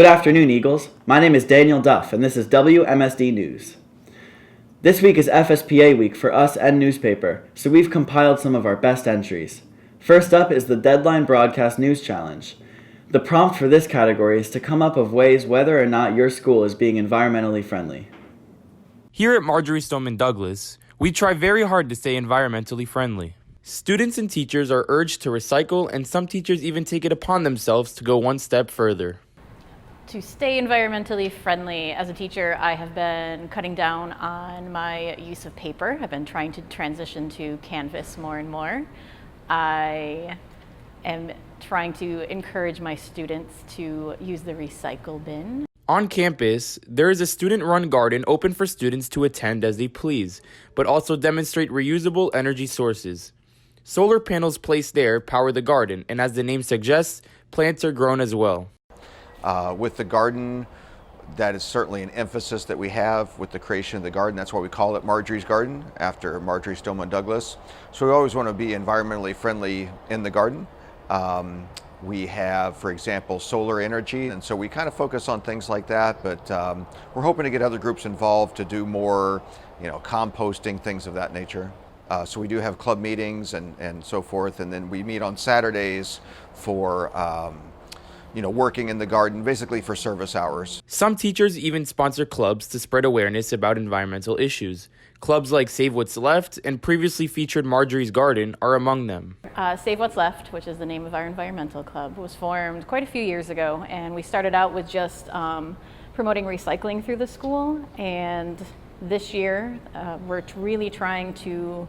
Good afternoon, Eagles. My name is Daniel Duff, and this is WMSD News. This week is FSPA week for us and newspaper, so we've compiled some of our best entries. First up is the Deadline Broadcast News Challenge. The prompt for this category is to come up with ways whether or not your school is being environmentally friendly. Here at Marjorie Stoneman Douglas, we try very hard to stay environmentally friendly. Students and teachers are urged to recycle, and some teachers even take it upon themselves to go one step further. To stay environmentally friendly, as a teacher, I have been cutting down on my use of paper. I've been trying to transition to canvas more and more. I am trying to encourage my students to use the recycle bin. On campus, there is a student-run garden open for students to attend as they please, but also demonstrate reusable energy sources. Solar panels placed there power the garden, and as the name suggests, plants are grown as well. With the garden, that is certainly an emphasis that we have with the creation of the garden. That's why we call it Marjorie's Garden, after Marjorie Stoneman Douglas. So we always want to be environmentally friendly in the garden. We have, for example, solar energy, and so we kind of focus on things like that, but we're hoping to get other groups involved to do more, composting, things of that nature. So we do have club meetings and so forth, and then we meet on Saturdays for working in the garden, basically for service hours. Some teachers even sponsor clubs to spread awareness about environmental issues. Clubs like Save What's Left and previously featured Marjorie's Garden are among them. Save What's Left, which is the name of our environmental club, was formed quite a few years ago, and we started out with just promoting recycling through the school, and this year we're really trying to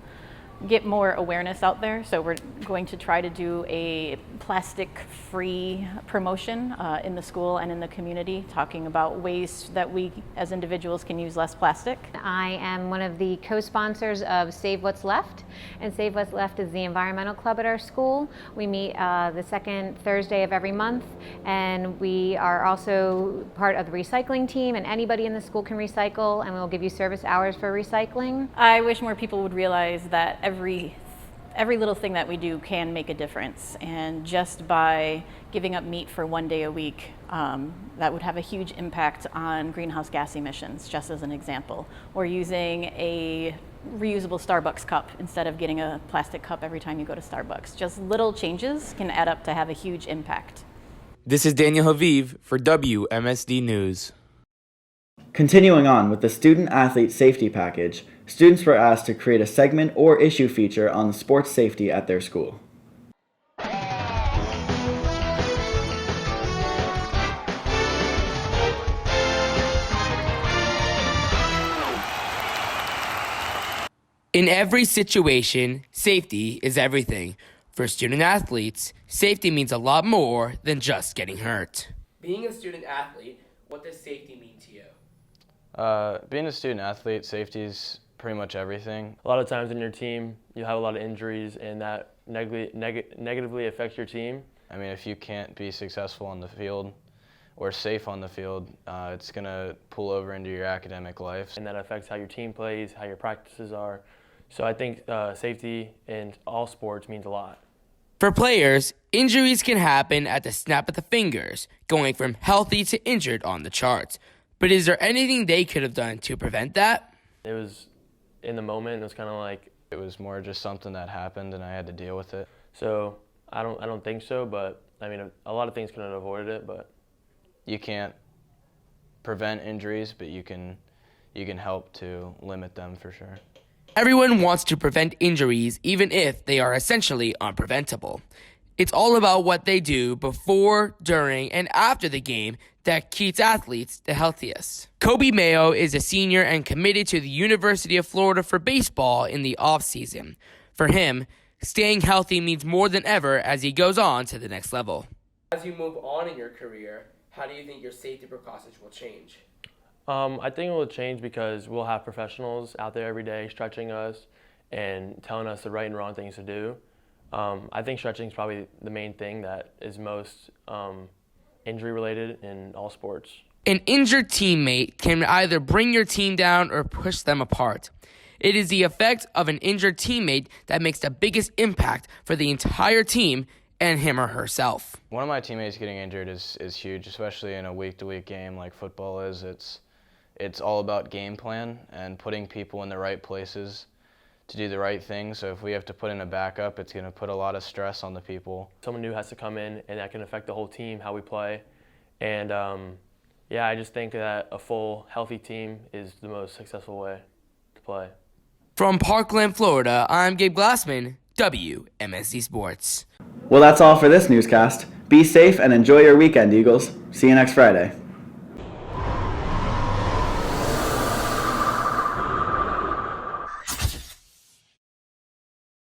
get more awareness out there. So we're going to try to do a plastic-free promotion in the school and in the community, talking about ways that we as individuals can use less plastic. I am one of the co-sponsors of Save What's Left, and Save What's Left is the environmental club at our school. We meet the second Thursday of every month, and we are also part of the recycling team, and anybody in the school can recycle, and we'll give you service hours for recycling. I wish more people would realize that every little thing that we do can make a difference, and just by giving up meat for one day a week, that would have a huge impact on greenhouse gas emissions, just as an example. Or using a reusable Starbucks cup instead of getting a plastic cup every time you go to Starbucks. Just little changes can add up to have a huge impact. This is Daniel Haviv for WMSD News. Continuing on with the Student Athlete Safety Package, students were asked to create a segment or issue feature on sports safety at their school. In every situation, safety is everything. For student athletes, safety means a lot more than just getting hurt. Being a student athlete, what does safety mean to you? Being a student athlete, safety is pretty much everything. A lot of times in your team, you have a lot of injuries, and that negatively affects your team. I mean, if you can't be successful on the field or safe on the field, it's going to pull over into your academic life. And that affects how your team plays, how your practices are. So I think safety in all sports means a lot. For players, injuries can happen at the snap of the fingers, going from healthy to injured on the charts. But is there anything they could have done to prevent that? It was in the moment. It was kind of like it was more just something that happened, and I had to deal with it. So I don't think so. But I mean, a lot of things could have avoided it. But you can't prevent injuries, but you can help to limit them for sure. Everyone wants to prevent injuries, even if they are essentially unpreventable. It's all about what they do before, during, and after the game that keeps athletes the healthiest. Kobe Mayo is a senior and committed to the University of Florida for baseball in the off-season. For him, staying healthy means more than ever as he goes on to the next level. As you move on in your career, how do you think your safety precautions will change? I think it will change because we'll have professionals out there every day stretching us and telling us the right and wrong things to do. I think stretching is probably the main thing that is most injury related in all sports. An injured teammate can either bring your team down or push them apart. It is the effect of an injured teammate that makes the biggest impact for the entire team and him or herself. One of my teammates getting injured is huge, especially in a week-to-week game like football is. It's all about game plan and putting people in the right places to do the right thing. So if we have to put in a backup, it's going to put a lot of stress on the people. Someone new has to come in, and that can affect the whole team, how we play. And yeah, I just think that a full, healthy team is the most successful way to play. From Parkland, Florida, I'm Gabe Glassman, WMSD Sports. Well, that's all for this newscast. Be safe and enjoy your weekend, Eagles. See you next Friday.